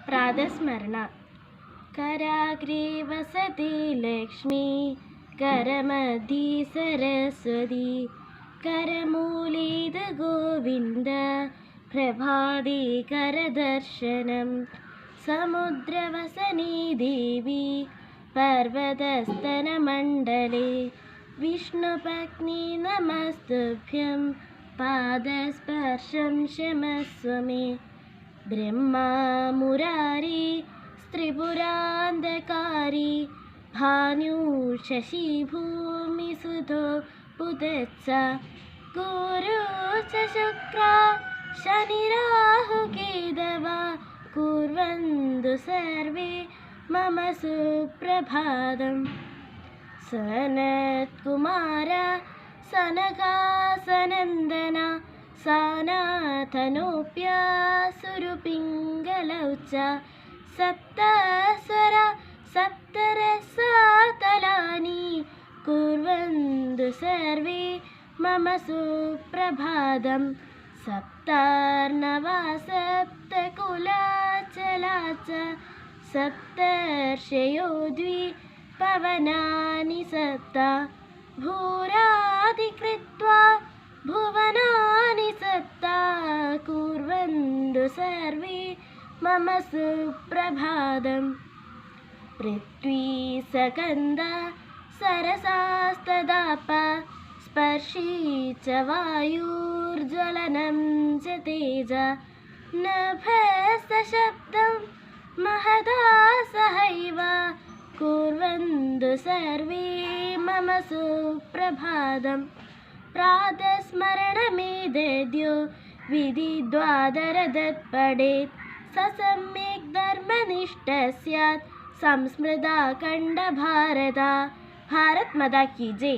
प्रातस्मरण कराग्रे वसति लक्ष्मी करमध्ये सरस्वती करमूलेद गोविन्द प्रभाते करदर्शनं समुद्रवसने देवी पर्वतस्तनमण्डले विष्णुपत्नी नमस्तुभ्यं पादस्पर्शं क्षमस्व मे ब्रह्मा मुरारी त्रिपुरान्धकारी भानुशशि भूमिसुतो बुधश्च गुरु च शुक्रा शनिराहुकेतवः कुर्वन्तु सर्वे मम सुप्रभातम् सनत्कुमार सनकासनन्दन सनातनोऽप्यासुरपिङ्गलौ च सप्तस्वर सप्तरसातलानि कुर्वन्तु सर्वे मम सुप्रभातम् सप्तार्णवा सप्तकुलाचला च सप्तर्षयो द्विपवनानि सप्त भूराधिकृत्वा भुवनानि सप्त कुर्वन्तु सर्वे मम सुप्रभातम् पृथ्वी सकन्द सरसास्तदाप स्पर्शी च वायुर्ज्वलनं च तेज नभस्तशब्दं महदासहैव कुर्वन्तु सर्वे मम सुप्रभातम् प्रातस्मरणमेतद्यो विधिद्वादरदत्पठेत् स सम्यक् धर्मनिष्ठः स्यात् संस्मृता खण्डभारता। भारत माता की जय।